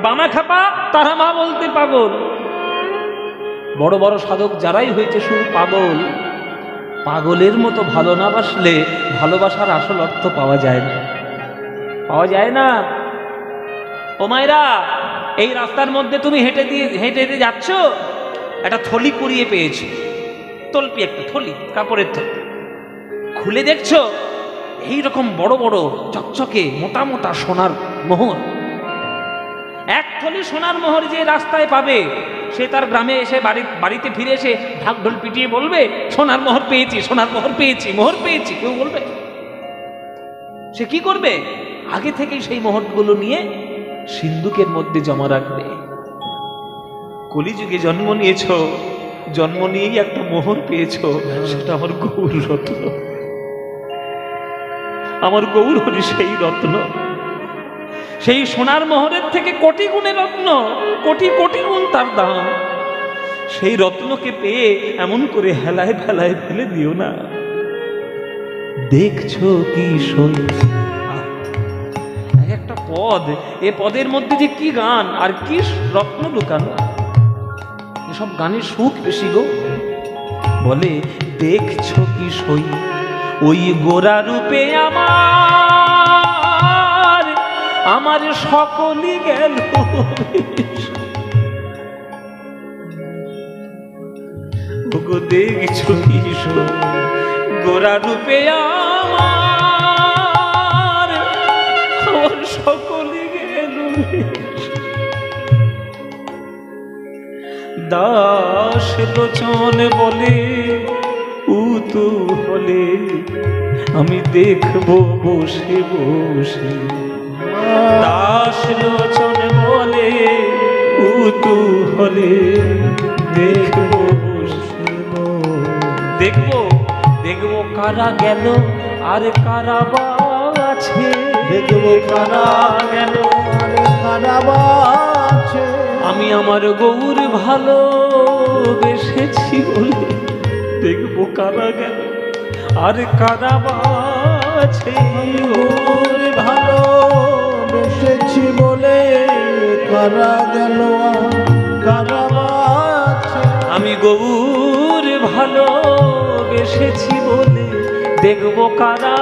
বামা খাপা তারা মা বলতে পাগল। বড় বড় সাধক যারাই হয়েছে শুধু পাগল। পাগলের মতো ভালো না বাসলে ভালোবাসার আসল অর্থ পাওয়া যায় না, পাওয়া যায় না। ও মায়েরা, এই রাস্তার মধ্যে তুমি হেঁটে হেঁটে যাচ্ছ, একটা থলি কুড়িয়ে পেয়েছো, তলপি একটা থলি, কাপড়ের থলি, খুলে দেখছো এইরকম বড় বড় চকচকে মোটা মোটা সোনার মোহর। এক থলি সোনার মোহর যে রাস্তায় পাবে, সে তার গ্রামে এসে বাড়িতে ফিরে এসে ঢাক ঢোল পিটিয়ে বলবে সোনার মোহর পেয়েছি, সোনার মোহর পেয়েছি, মোহর পেয়েছি। কেউ বলবে? সে কি করবে? আগে থেকেই সেই মোহরগুলো নিয়ে সিন্ধুকের মধ্যে জমা রাখবে। কলিযুগে জন্ম নিয়েছ, জন্ম নিয়েই একটা মোহর পেয়েছ, সেটা আমার গৌর রত্ন, আমার গৌর হরি সেই রত্ন। সেই সোনার মোহরের থেকে কোটি গুণে রত্ন, কোটি কোটি গুণ তার দাম। সেই রত্নকে পেয়ে এমন করে হেলায় ফেলায় ফেলে দিও না। দেখছো কি সই একটা পদ, এ পদের মধ্যে যে কি গান আর কি রত্ন লুকানো। এসব গানের সুখ বেশি গো। বলে দেখছো কি সই ওই গোরা রূপে আমার, আমার সকলই গেল। দেখছো কি সই গোরা রূপে আমার, আমার সকলই গেল। দাস লোচন বলে উতু হলে আমি দেখবো বসে বসে। দাস লোচন বলে উতু হলে দেখবো বসে, দেখবো দেখবো কারা গেল আর কারা আছে, দেখবো কারা গেল আর কারা আছে। আমি আমার গৌর ভালোবেসেছি বলে দেখবো কারা গেল আর কারা আছে। গৌর ভালোবেসেছি বলে কারা গেল আর কারা আছে। আমি গৌর ভালোবেসেছি বলে দেখবো কারা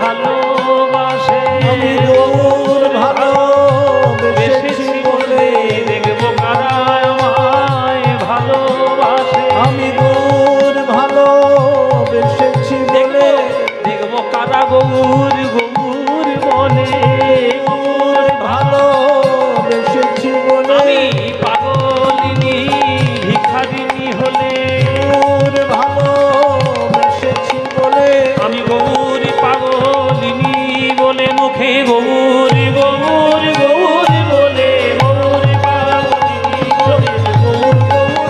ভালোবাসে। আমি গৌর ভালোবেসেছি বলে দেখবো কারা আমায় ভালোবাসে। আমি গৌর ভালোবেসেছি বলে দেখবো কারা গৌর গৌর বলে। গৌর ভালোবেসেছি বলে আমি পাগলিনী ভিখারিনী হলে, গৌর ভালোবেসেছি বলে আমি গৌর পাগলিনী বলে মুখে গৌর গৌর গৌর বলে, গৌর পাগলিনী বলে গৌর গৌর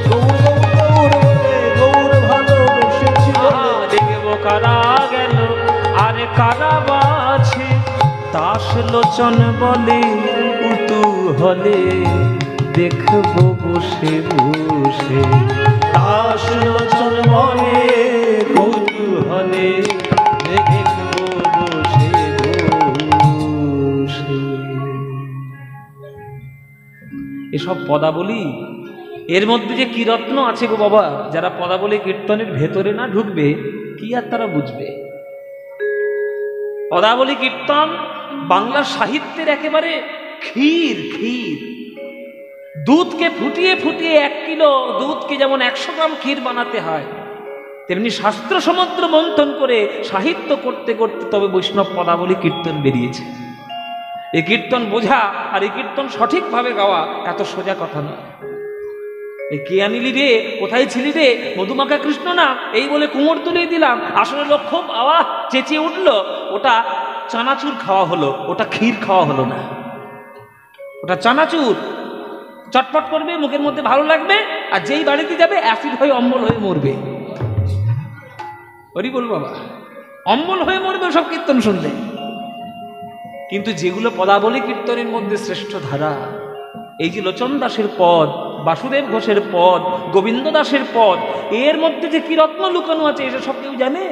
গৌর বলে, গৌর ভালোবেসেছি বলে দেখবো কারা গেল আর কারা বাছে। দাস লোচন বলে উতু হলে দেখবো বসে বসে। দাস লোচন বলে উতু হলে দেখবো বসে বসে। এসব পদাবলী, এর মধ্যে যে কি রত্ন আছে গো বাবা, যারা পদাবলী কীর্তনের ভেতরে না ঢুকবে কি আর তারা বুঝবে। পদাবলী কীর্তন বাংলা সাহিত্যের একেবারে ক্ষীর। ক্ষীর দুধকে ফুটিয়ে ফুটিয়ে 1 কিলো দুধকে যেমন 100 গ্রাম ক্ষীর বানাতে হয়, তেমনি শাস্ত্র সমুদ্র মন্থন করে সাহিত্য করতে করতে তবে বৈষ্ণব পদাবলী কীর্তন বেরিয়েছে। এই কীর্তন বোঝা আর এই কীর্তন সঠিকভাবে গাওয়া এত সোজা কথা না। এই কে আনিলি রে, কোথায় ছিলি রে, মধুমাখা কৃষ্ণ না, এই বলে কুমোর তুলে দিলাম। আসলে লোক খুব আওয়াজ চেঁচিয়ে উঠলো, ওটা চানাচুর খাওয়া হলো, ওটা ক্ষীর খাওয়া হলো না। ওটা চানাচুর, চটপট করবে, মুখের মধ্যে ভালো লাগবে, আর যেই বাড়িতে যাবে অ্যাসিড হয়ে অম্বল হয়ে মরবে। ওরই বল বাবা, অম্বল হয়ে মরবে সব কীর্তন শুনলে। কিন্তু যেগুলো পদাবলী কীর্তনের মধ্যে শ্রেষ্ঠ ধারা, এই যে লোচন দাসের পদ, বাসুদেব ঘোষের পদ, গোবিন্দ দাসের পদ, এর মধ্যে যে কি রত্ন লুকানো আছে এটা সব কেউ জানে?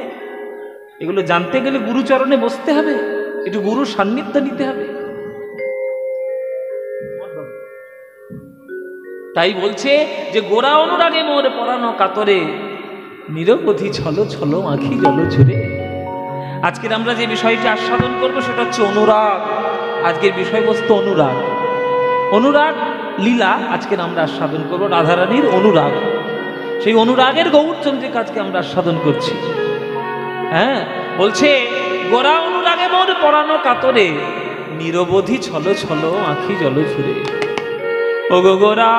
এগুলো জানতে গেলে গুরুচরণে বসতে হবে, একটু গুরুর সান্নিধ্য নিতে হবে। তাই বলছে যে গোরা অনুরাগে মোর পরানো কাতরে, নিরবধি ছলো ছলো আঁখি জল ঝরে। আজকের আমরা যে বিষয়টি আস্বাদন করবো সেটা হচ্ছে অনুরাগ। আজকের বিষয়বস্তু অনুরাগ, অনুরাগ লীলা আজকের আমরা আস্বাদন করবো, রাধারানীর অনুরাগ। সেই অনুরাগের গৌরচন্দ্রিকা আজকে আমরা আস্বাদন করছি। হ্যাঁ, বলছে গোরা অনুরাগে মোর পরানো কাতরে, নিরবধি ছলো ছলো আঁখি জল ঝরে। ও গো গোরা,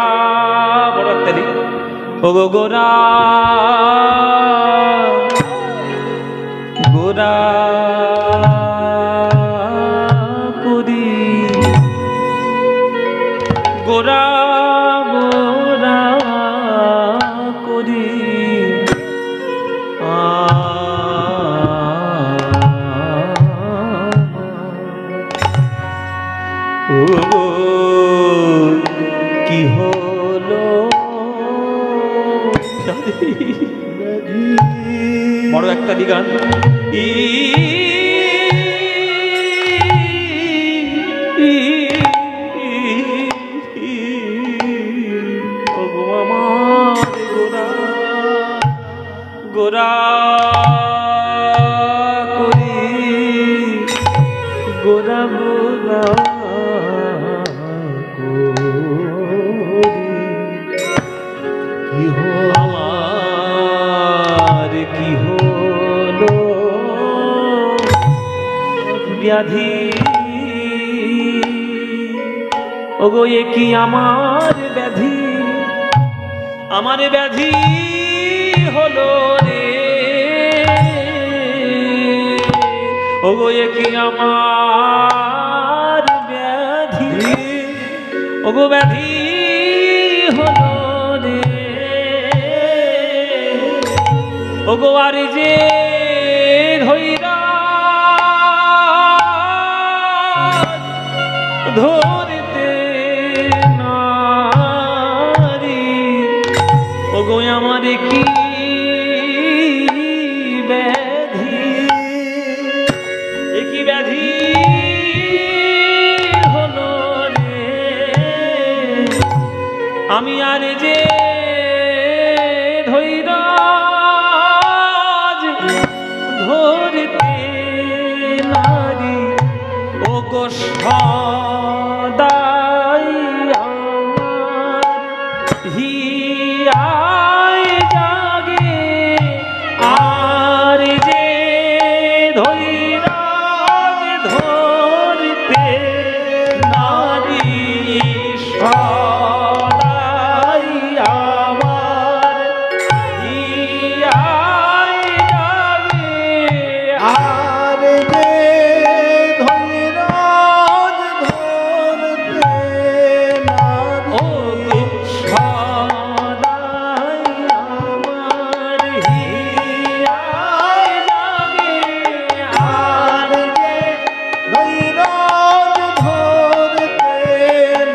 বড় তারি, ও গো গোরা, গোরা করি, গোরা গোরা করি, ও কি হলো, বড় একটা গান। গোরা করি, গোরা গোরা কি আমার কি হলো ব্যাধি, ওগো এ কি আমার ব্যাধি, আমার ব্যাধি হলো রে, ওগো এ কি আমার ব্যাধি, ওগো ব্যাধি হলো রে, ওগো আর যে ধৈরা ধরতে নারী, ওগো আমার কি ব্যাধি, একই ব্যাধি হলো রে, আমি আর যে ধৈরা ধরতে নারী, ওগো সদাই আমার হিয়ায় জাগে, আর যে ধৈরা ধরতে নারী, সদাই আমার হিয়ায় জাগে, আর যে ধৈরাজ ধরতে নারী, ও সদাই আমার হিয়ায় জাগে, আর যে ধৈরাজ ধরতে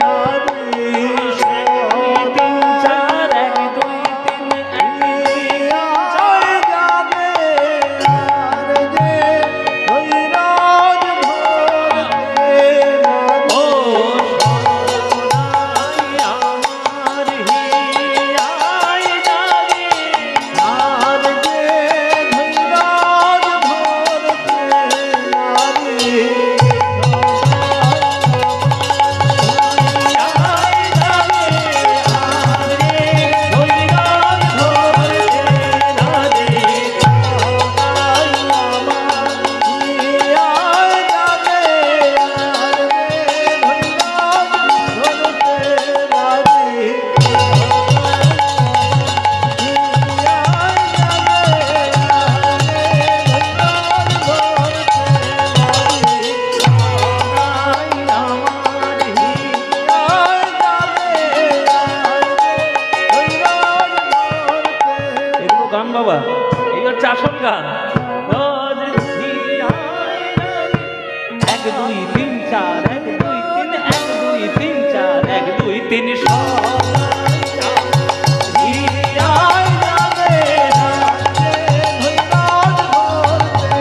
নারী, তিন চার এক দুই তিন হিয়ায় জাগে, আর যে ধৈরাজ ধরতে নারী, ও সদাই আমার হিয়ায় জাগে, আর যে ধৈরাজ ধরতে নারী, গান বাবা, এই হচ্ছে আসল গান। এক দুই তিন চার, এক দুই তিন, এক দুই তিন চার, এক দুই তিন, সদাই হিয়ায় জাগে, আর যে ধৈরাজ ধরতে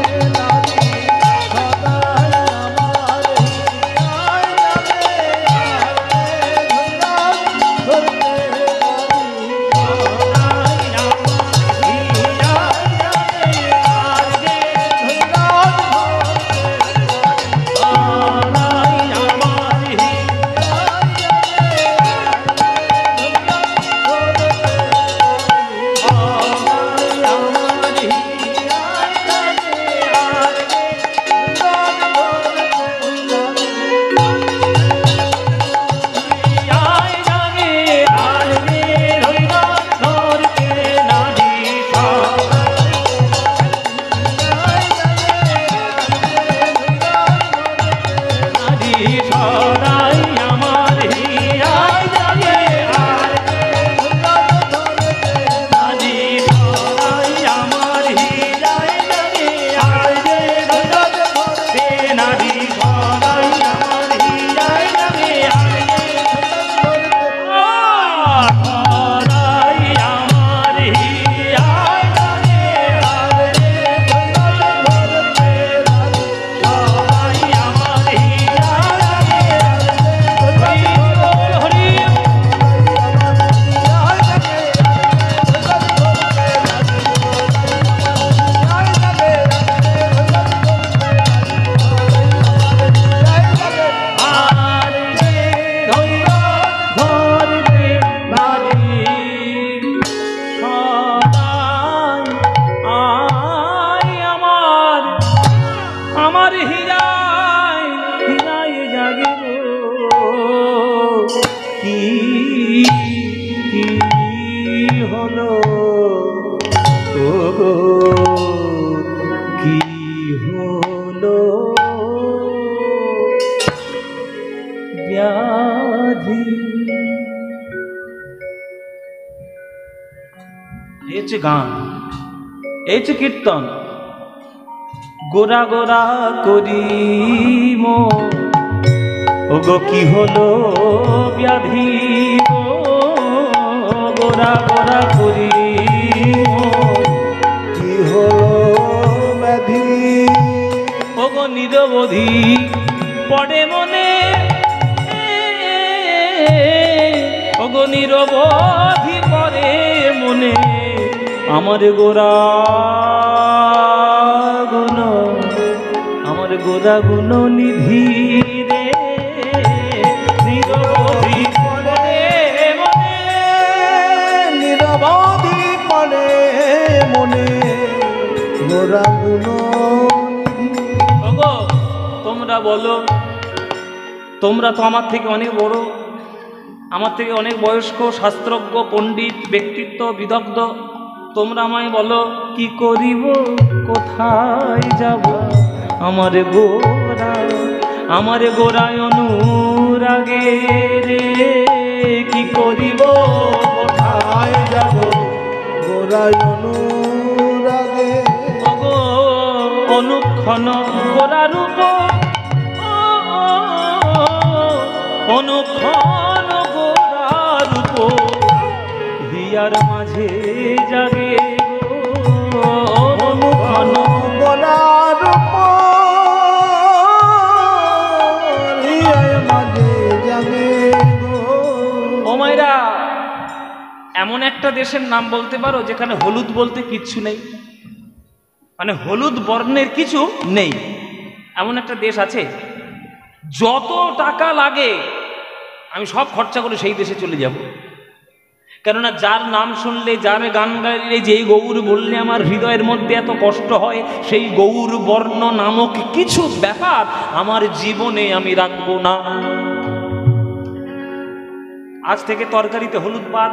হীরায় হীরায় জাগে কি কি হলো গো কি হলো ব্যাধি। এই হচ্ছে গান, এই হচ্ছে কীর্তন। গোরা গোরা করি মন ওগো কি হলো ব্যাধি গো, গোরা গোরা করি মন কি হলো ব্যাধি ওগো নিরবধি পড়ে মনে, ওগো নিরবধি পড়ে মনে আমার গোরা গুণ, আমার গোরা গুণ নিধি রে নিরবধি পড়ে মনে, নিরবধি পড়ে মনে গোরা গুণ। ওগো তোমরা বলো, তোমরা তো আমার থেকে অনেক বড়, আমার থেকে অনেক বয়স্ক, শাস্ত্রজ্ঞ, পণ্ডিত, ব্যক্তিত্ব, বিদগ্ধ। তোমরা আমায় বলো কি করিব, কোথায় যাব, আমার গোরা, আমার গোরায় অনুরাগে রে কি করিব, কোথায় যাব গোরায় অনুরাগে। ওগো অনুক্ষণ গোরা রূপ, অনুক্ষণ গোরা রূপ হিয়ার মাঝে জাগে গো, অনুক্ষণ গোরা রূপ হিয়ার মাঝে জাগে গো। ও মায়েরা, এমন একটা দেশের নাম বলতে পারো যেখানে হলুদ বলতে কিচ্ছু নেই, মানে হলুদ বর্ণের কিছু নেই, এমন একটা দেশ আছে? যত টাকা লাগে আমি সব খরচা করে সেই দেশে চলে যাব, কেননা যার নাম শুনলে, যার গান গাইলে, যেই গৌর বললে আমার হৃদয়ের মধ্যে এত কষ্ট হয়, সেই গৌর বর্ণ নামক কিছু ব্যাপার আমার জীবনে আমি রাখবো না। আজ থেকে তরকারিতে হলুদ বাদ,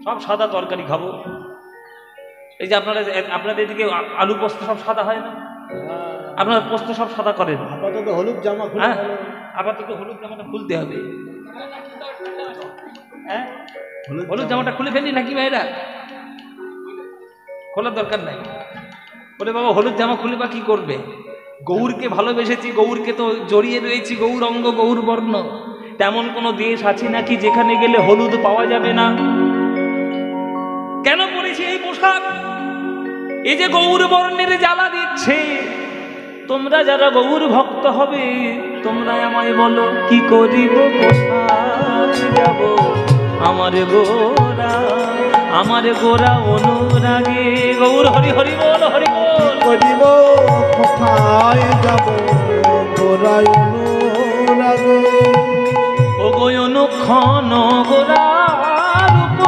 সব সাদা তরকারি খাবো। এই যে আপনাদের এদিকে আলু পোস্ত সব সাদা হয় না? আপনারা পোস্ত সব সাদা করেন, আপাতত হলুদ জামা খুলে হ্যাঁ আপাতত হলুদ জামাটা খুলতে হবে। হ্যাঁ হলুদ জামাটা খুলে ফেলি নাকি ভাইরা? খোলার দরকার নাই। বলে বাবা হলুদ জামা খুলে বা কি করবে? গৌরকে ভালোবেসেছি, গৌরকে তো জড়িয়ে রয়েছি, গৌর অঙ্গ গৌর বর্ণ। তেমন কোনো দেশ আছে নাকি যেখানে গেলে হলুদ পাওয়া যাবে না? কেন পরেছি এই পোশাক? এই যে গৌর বর্ণের জ্বালা দিচ্ছে, তোমরা যারা গৌর ভক্ত হবে তোমরা আমায় বলো কি করিব, কোথায় যাব, আমার গোরা, আমার গোরা অনুরাগে। গৌর হরি হরি বল, হরি বল। করিব কোথায় যাব গোরায় অনুরাগে। ও গো অনুক্ষণ গোরা রূপ,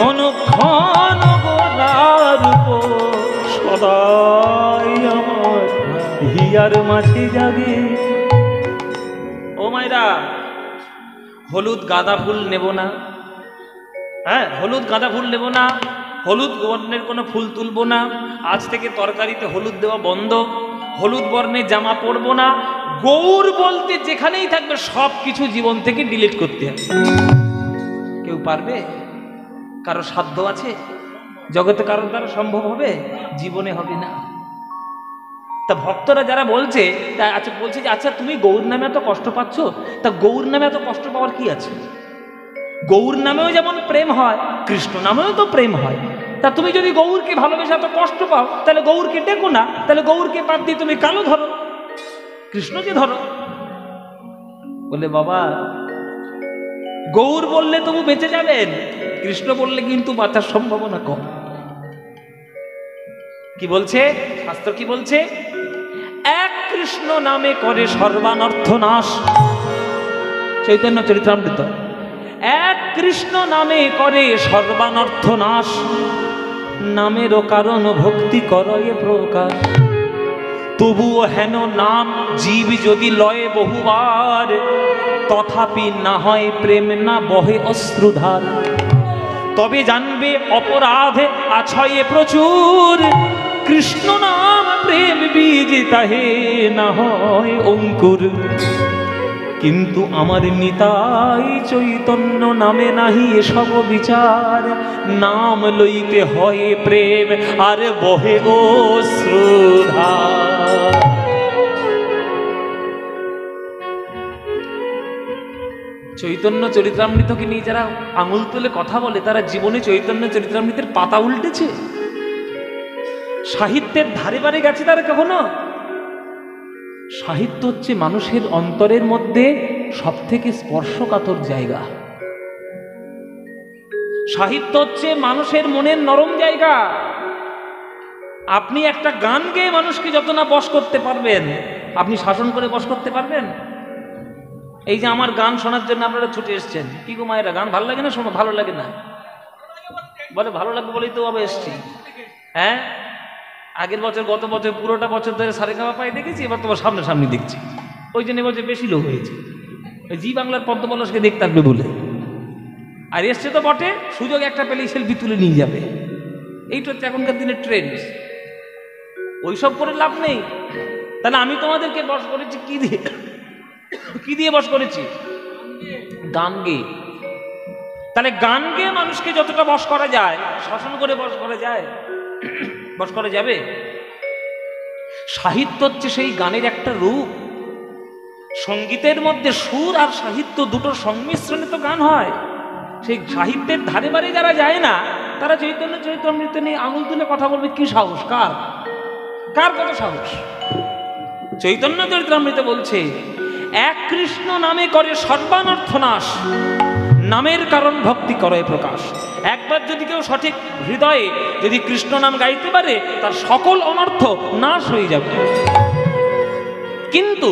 অনুক্ষণ গোরা রূপ সদাই আমার হিয়ার মাঝে জাগে। ও মায়েরা, হলুদ গাঁদা ফুল নেব না, হ্যাঁ হলুদ গাঁদা ফুল নেব না, হলুদ বর্ণের কোনো ফুল তুলব না, আজ থেকে তরকারিতে হলুদ দেওয়া বন্ধ, হলুদ বর্ণের জামা পরবো না। গৌর বলতে যেখানেই থাকবে সব কিছু জীবন থেকে ডিলিট করতে হবে। কেউ পারবে? কারো সাধ্য আছে? জগতে কারোর দ্বারা সম্ভব হবে? জীবনে হবে না। তা ভক্তরা যারা বলছে, তা আচ্ছা বলছে যে আচ্ছা তুমি গৌর নামে এত কষ্ট পাচ্ছ, তা গৌর নামে এত কষ্ট পাওয়ার কি আছে? গৌর নামেও যেমন প্রেম হয়, কৃষ্ণ নামেও তো প্রেম হয়। তা তুমি যদি গৌরকে ভালোবেসে এত কষ্ট পাও, তাহলে গৌরকে ডেকো না, তাহলে গৌরকে বাদ দিয়ে তুমি কালো ধরো, কৃষ্ণকে ধরো। বলে বাবা গৌর বললে তবু বেঁচে যাবেন, কৃষ্ণ বললে কিন্তু বাঁচার সম্ভাবনা কম। কি বলছে শাস্ত্র? কি বলছে? এক কৃষ্ণ নামে করে সর্বানর্থ নাশ। চৈতন্য চরিতামৃত। এক কৃষ্ণ নামে করে সর্বানর্থ নাশ। নামেরও কারণ ভক্তি করয়ে প্রকাশ। তবুও হেন নাম জীব যদি লয়ে বহুবার, তথাপি না হয় প্রেম না বহে অশ্রুধার। তবে জানবে অপরাধে আছয়ে প্রচুর, কৃষ্ণ নাম প্রেম বীজ তাহে না হয় অঙ্কুর। কিন্তু আমার নিতাই চৈতন্য নামে নাহি এসব বিচার, নাম লইতে হয় প্রেম আর বহে অশ্রুধার। চৈতন্য চরিত্রামৃতকে নিয়ে যারা আঙুল তুলে কথা বলে, তারা জীবনে চৈতন্য চরিত্রামৃতের পাতা উল্টেছে? সাহিত্যের ধারে বারে গেছে তারা কখনো? সাহিত্য হচ্ছে মানুষের অন্তরের মধ্যে সব থেকে স্পর্শকাতর জায়গা। সাহিত্য হচ্ছে মানুষের মনের নরম জায়গা। আপনি একটা গান গেয়ে মানুষকে যত না বশ করতে পারবেন, আপনি শাসন করে বশ করতে পারবেন? এই যে আমার গান শোনার জন্য আপনারা ছুটে এসছেন, কি গো মায়েরা, গান ভালো লাগে না? শোনো, ভালো লাগে না বলে, ভালো লাগবে বলেই তো বাবা এসছি। হ্যাঁ, আগের বছর গত বছর পুরোটা বছর ধরে সারেগামা পাই দেখেছি, এবার তোমার সামনে সামনে দেখছি। ওই জন্য বলছে বেশি লোক হয়েছে, ওই জি বাংলার পদ্মপলাশকে দেখতে আসবে বলে। আর এসছে তো বটে, সুযোগ একটা পেলেই সেলফি তুলে নিয়ে যাবে। এইটা হচ্ছে এখনকার দিনের ট্রেন্ড। ওইসব করে লাভ নেই। তাহলে আমি তোমাদেরকে বশ করেছি কি দিয়ে? কি দিয়ে বশ করেছি? গান গেয়ে। তাহলে গান গেয়ে মানুষকে যতটা বশ করা যায়, শাসন করে বশ করা যায়? বশ করা যাবে? সাহিত্য হচ্ছে সেই গানের একটা রূপ। সঙ্গীতের মধ্যে সুর আর সাহিত্য দুটোর সংমিশ্রণে তো গান হয়। সেই সাহিত্যের ধারে বারে যারা যায় না, তারা চৈতন্য চরিতামৃত নিয়ে আঙুল তুলে কথা বলবে। কি সাহস? কার কার কত সাহস? চৈতন্য চরিতামৃত বলছে, এক কৃষ্ণ নামে করে সর্বানর্থ নাশ, নামের কারণ ভক্তি করে প্রকাশ। একবার যদি কেউ সঠিক হৃদয়ে যদি কৃষ্ণ নাম গাইতে পারে, তার সকল অনর্থ নাশ হয়ে যাবে। কিন্তু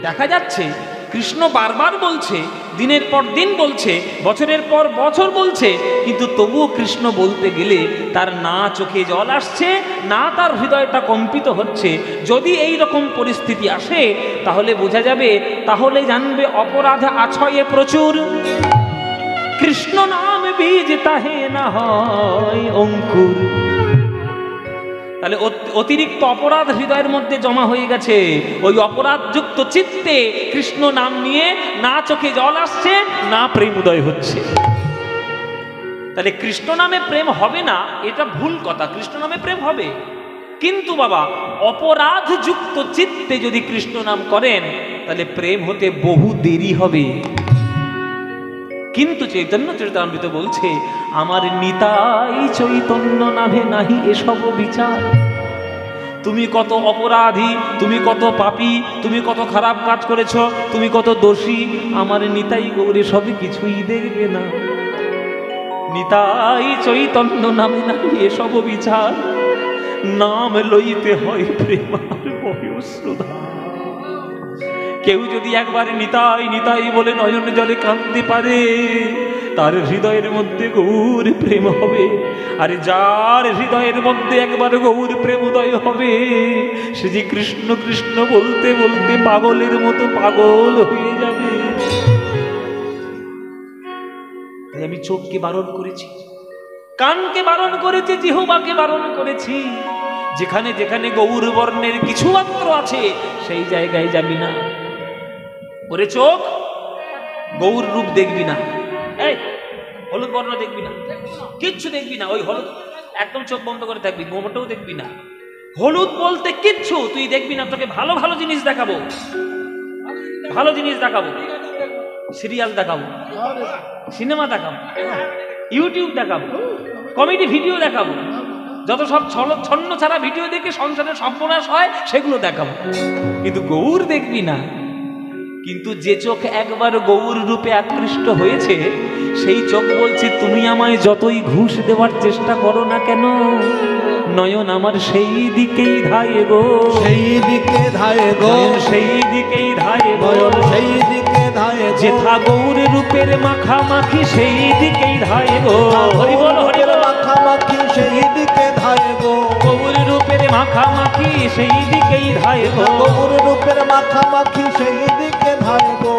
দেখা যাচ্ছে কৃষ্ণ বারবার বলছে, দিনের পর দিন বলছে, বছরের পর বছর বলছে, কিন্তু তবুও কৃষ্ণ বলতে গেলে তার না চোখে জল আসছে, না তার হৃদয়টা কম্পিত হচ্ছে। যদি এই রকম পরিস্থিতি আসে, তাহলে বোঝা যাবে, তাহলে জানবে অপরাধ আছয়ে প্রচুর, কৃষ্ণ নাম বীজ তাহে না হয় অঙ্কুর। তাহলে অতিরিক্ত অপরাধ হৃদয়ের মধ্যে জমা হয়ে গেছে। ওই অপরাধযুক্ত চিত্তে কৃষ্ণ নাম নিয়ে না চোখে জল আসছে, না প্রেম উদয় হচ্ছে। তাহলে কৃষ্ণ নামে প্রেম হবে না, এটা ভুল কথা। কৃষ্ণ নামে প্রেম হবে, কিন্তু বাবা অপরাধযুক্ত চিত্তে যদি কৃষ্ণ নাম করেন, তাহলে প্রেম হতে বহু দেরি হবে। কিন্তু চৈতন্য চরিতামৃত বলছে, আমার নিতাই চৈতন্য নামে নাহি এসব বিচার। তুমি কত অপরাধী, তুমি কত পাপী, তুমি কত খারাপ কাজ করেছ, তুমি কত দোষী, আমার নিতাই গৌরে সবই কিছুই দেখবে না। নিতাই চৈতন্য নামে নাহি এসব বিচার, নাম লইতে হয় প্রেম আর বহে অশ্রুধার। কেউ যদি একবার নিতাই নিতাই বলে নয়ন জলে কাঁদতে পারে, তার হৃদয়ের মধ্যে গৌর প্রেম হবে। আর যার হৃদয়ের মধ্যে একবার গৌর প্রেম উদয় হবে, সে যে কৃষ্ণ কৃষ্ণ বলতে বলতে পাগলের মতো পাগল হয়ে যাবে। তাই আমি চোখকে বারণ করেছি, কানকে বারণ করেছি, জিহ্বাকে বারণ করেছি। যেখানে যেখানে গৌর বর্ণের কিছু মাত্র আছে, সেই জায়গায় যাবি না। ওরে চোখ, গৌর রূপ দেখবি না, এই হলুদ বর্ণ দেখবি না, কিচ্ছু দেখবি না। ওই হলুদ একদম চোখ বন্ধ করে থাকবি, মোমোটাও দেখবি না। হলুদ বলতে কিচ্ছু তুই দেখবি না। তোকে ভালো ভালো জিনিস দেখাবো, ভালো জিনিস দেখাবো, সিরিয়াল দেখাবো, সিনেমা দেখাবো, ইউটিউব দেখাবো, কমেডি ভিডিও দেখাবো, যত সব ছন্ন ছাড়া ভিডিও দেখে সংসারের সর্বনাশ হয় সেগুলো দেখাবো, কিন্তু গৌর দেখবি না। কিন্তু যে চোখ একবার গৌর রূপে আকৃষ্ট হয়েছে, সেই চোখ বলছে, তুমি আমায় যতই ঘুষ দেওয়ার চেষ্টা করো না কেন, নয়ন আমার সেই দিকেই ধায়ে গো, সেই দিকে ধায়ে গো, সেই দিকেই ধায়ে গো, সেই দিকে ধায়ে যেথা গৌর রূপের মাখামাখি সেই দিকেই ধায়ে গো। হরি বল হরি বল। মাখামাখি সেই দিকে ধায় গো। গৌর রূপের মাখামাখি সেই দিকেই ধায় গো। গৌর রূপের মাখামাখি সেই দিকে ধায় গো।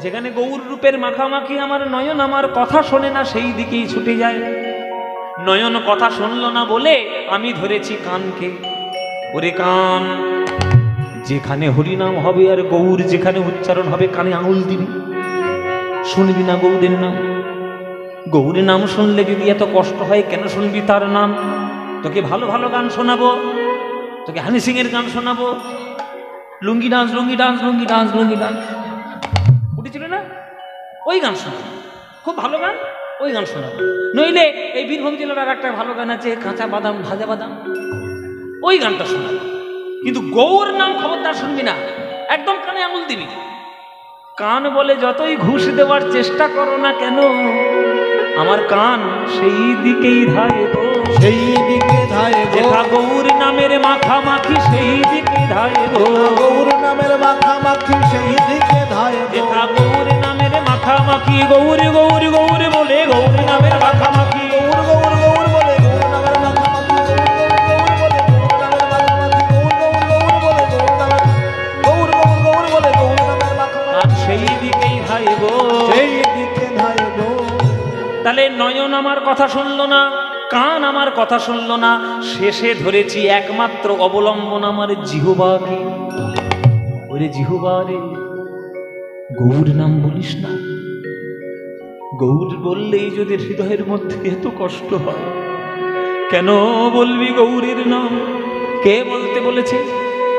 যেখানে গৌর রূপের মাখামাখি আমার নয়ন আমার কথা শোনে না সেই দিকেই ছুটে যায়। নয়ন কথা শুনলো না বলে আমি ধরেছি কানকে। ওরে কান, যেখানে হরিনাম হবে আর গৌর যেখানে উচ্চারণ হবে কানে আঙুল দিবি, শুনবি না গৌরের নাম। গৌরের নাম শুনলে যদি এত কষ্ট হয় কেন শুনবি তার নাম? তোকে ভালো ভালো গান শোনাবো, তোকে হানি সিং এর গান শোনাবো, লুঙ্গি ডান্স লুঙ্গি ডান্স লুঙ্গি ডান্স লুঙ্গি ডান্স উঠেছিল না, ওই গান শোনাবো, খুব ভালো গান, ওই গান শোনাবো। নইলে এই বীরভূম জেলার আর একটা ভালো গান আছে, কাঁচা বাদাম ভাজা বাদাম, ওই গানটা শোনাবো। কিন্তু গৌর নাম খবরদার শুনবি না, একদম কানে আঙুল দিবি। কান বলে যতই ঘুষ দেওয়ার চেষ্টা করো না কেন, আমার কান সেই দিকেই ধায় গো। সেই দিকে ধায় গো। যেথা গৌর নামের মাখামাখি সেই দিকে ধায় গো। গৌর নামের মাখামাখি সেই দিকে ধায় গো। যেথা গৌর নামের মাখামাখি, গৌর গৌর গৌর বলে গৌর নামের মাখামাখি, গৌর গৌর গৌর বলে গৌর নামের মাখামাখি, গৌর গৌর গৌর বলে গৌর নামের মাখামাখি, আর সেই দিকেই ধায় গো। সেই দিকে ধায় গো। তাহলে নয়ন আমার কথা শুনলো না, কান আমার কথা শুনলো না, শেষে ধরেছি একমাত্র অবলম্বন আমার জিহ্বাকে। ওরে জিহ্বা রে, গৌর নাম বলিস না। গৌর বললেই যদি হৃদয়ের মধ্যে এত কষ্ট হয়, কেন বলবি গৌরের নাম? কে বলতে বলেছে?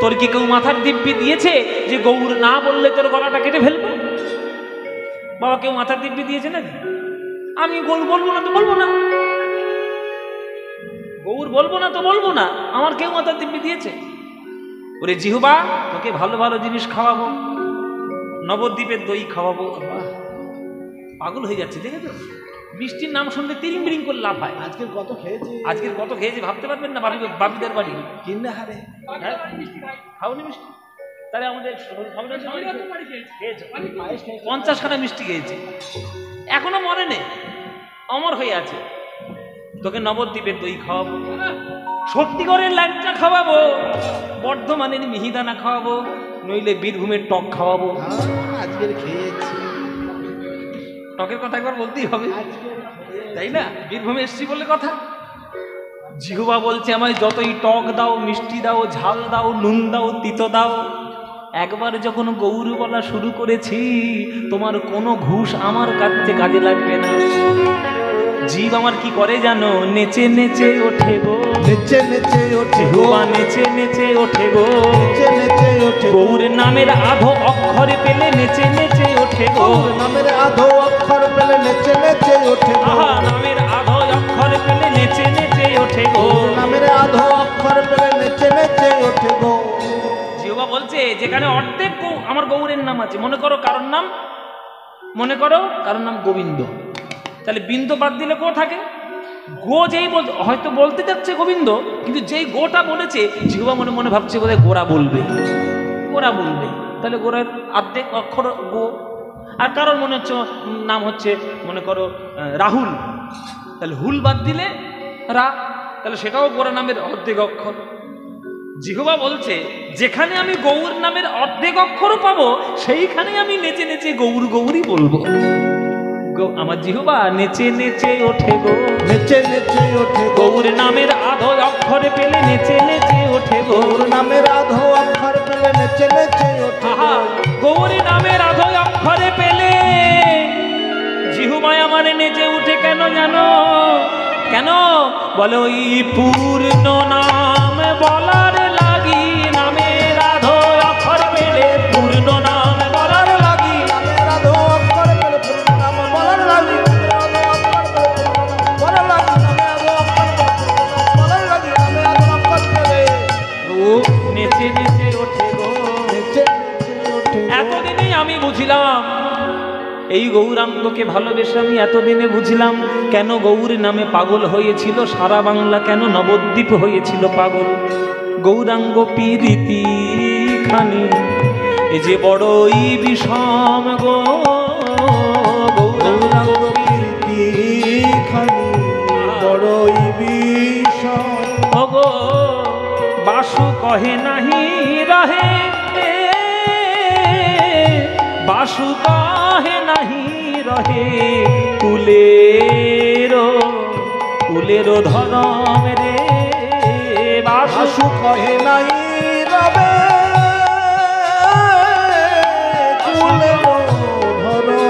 তোর কি কেউ মাথার দিব্যি দিয়েছে যে গৌর না বললে তোর গলাটা কেটে ফেলবো? বাবা কেউ মাথার দিব্যি দিয়েছে নাকি? আমি গৌর বলবো না তো বলবো না, গৌর বলবো না তো বলবো না, আমার কেউ মাথার দিব্যি দিয়েছে? ওরে জিহ্বা, তোকে ভালো ভালো জিনিস খাওয়াবো, নবদ্বীপের দই খাওয়াবো। পাগল হয়ে যাচ্ছে দেখে তো, মিষ্টির নাম শুনলে তিরিং বিরিং করে লাভ হয়। আজকের কত খেয়েছি, আজকের কত খেয়েছি ভাবতে পারবেন না। বাপিদের বাড়ি কিনে হারে খাওনি মিষ্টি? তাহলে আমাদের 50খানা মিষ্টি খেয়েছি, এখনো মনে নেই, অমর হয়ে আছে। তোকে নবদ্বীপের দই খাওয়াবো, সত্যিগড়ের ল্যাংচা খাওয়াবো, বর্ধমানের মিহিদানা খাওয়াবো, নইলে বীরভূমের টক খাওয়াবো। আজকের খেয়েছি, টকের কথা একবার বলতেই হবে, তাই না? বীরভূমে এসছি বলে কথা। জিহ্বা বলছে আমায় যতই টক দাও, মিষ্টি দাও, ঝাল দাও, নুন দাও, তিতো দাও, একবার যখন গৌর বলা শুরু করেছি, তোমার কোনো ঘুষ আমার কাছে কাজে লাগবে না। জীব আমার কি করে জানো? নেচে নেচে ওঠে গো, নেচে নেচে ওঠে গো, জিহ্বা নেচে নেচে ওঠে গো। নেচে নেচে ওঠে গো। গৌর নামের আধো অক্ষরে পেলে নেচে নেচে ওঠে গো। গৌর নামের আধো অক্ষর পেলে নেচে নেচে ওঠে গো। আহা, নামের আধো অক্ষর পেলে নেচে নেচে ওঠে গো। গৌর নামের আধো অক্ষর পেলে নেচে নেচে ওঠে গো। জিহ্বা বলছে যেখানে অর্ধেক আমার গৌরের নাম আছে, মনে করো কারোর নাম, মনে করো কারোর নাম গোবিন্দ, তাহলে বিন্দু বাদ দিলে গো থাকে। গো যেই হয়তো বলতে যাচ্ছে গোবিন্দ, কিন্তু যেই গোটা বলেছে জিহ্বা মনে মনে ভাবছে বোধহয় গোরা বলবে, গোরা বলবে, তাহলে গোড়ার অর্ধেক অক্ষর গো। আর কারোর মনে হচ্ছে নাম হচ্ছে মনে করো রাহুল, তাহলে হুল বাদ দিলে রা, তাহলে সেটাও গোরা নামের অর্ধেক অক্ষর। জিহ্বা বলছে যেখানে আমি গৌর নামের অর্ধেক অক্ষরও পাবো, সেইখানে আমি নেচে নেচে গৌর গৌরী বলবো। আমার জিহ্বা নেচে নেচে ওঠে গো, নেচে নেচে ওঠে গো। গৌর নামের আধো অক্ষরে পেলে নেচে নেচে ওঠে গো। গৌর নামের আধো অক্ষর পেলে নেচে নেচে ওঠে আহা, গো। গৌর নামের আধো অক্ষরে পেলে জিহ্বায় আমার নেচে উঠে কেন জানো? কেন বলে ওই পূর্ণ নাম বলার লাগি, নামের আধো অক্ষর পেলে পূর্ণ নাম বলার লাগি। নামের আধো অক্ষর পেলে পূর্ণ নাম বলার লাগি, নামের আধো অক্ষর পেলে পূর্ণ নাম বলার লাগি, নামের আধো অক্ষর পেলে পূর্ণ নাম বলার লাগি, নামের আধো অক্ষর পেলে ও নেচে নেচে ওঠে গো। নেচে নেচে ওঠে গো। এতদিনেই আমি বুঝিলাম, এই গৌরাঙ্গকে ভালোবেসে আমি এতদিনে বুঝলাম কেন গৌর নামে পাগল হয়েছিল সারা বাংলা, কেন নবদ্বীপ হয়েছিল পাগল। গৌরাঙ্গ পীরিতি খানি এ যে বড়ই বিষম গো, গৌরাঙ্গ পীরিতি খানি বাসু কহে নাহি রহে, বাসু কহে নাহি রহে, কুলেরো ধরম রে। বাসু কহে নাই রবে কুলের ধরো,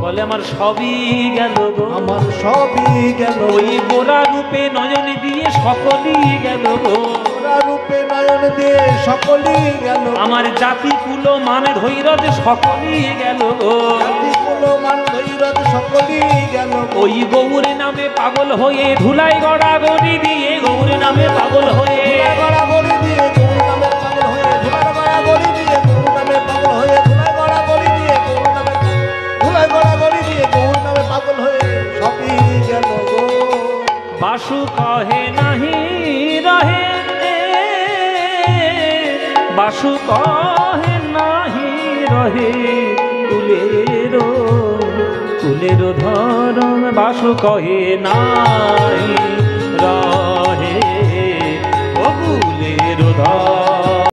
বলে আমার সবই গেল গো, আমার সবই গেল, ওই গোরা রূপে নয়ন দিয়ে সকলই গেল গো, ওরা রূপে নয়ন দিয়ে সকলই গেল, আমার জাতি কুল মান ধৈর্য সকলই গেল গো, জাতি কুল মান ধৈর্য সকলই গেল, ওই গৌর নামে পাগল হয়ে ধুলাই গড়াগড়ি দিয়ে, গৌর নামে পাগল হয়ে গড়াগড়ি দিয়ে গৌর নামে পাগল হয়ে, ধুলার গড়াগড়ি দিয়ে গৌর নামে পাগল হয়ে, ধুলার গড়াগড়ি দিয়ে গৌর নামে, ধুলার গড়াগড়ি দিয়ে গৌর নামে পাগল হয়ে সবই গেল গো। বাসু কহে নাহি রহে, বাসু কহে নাহি রহে, কুলেরো ধরম, বাসু কহে নাহি রহে, ও কুলেরো ধরম।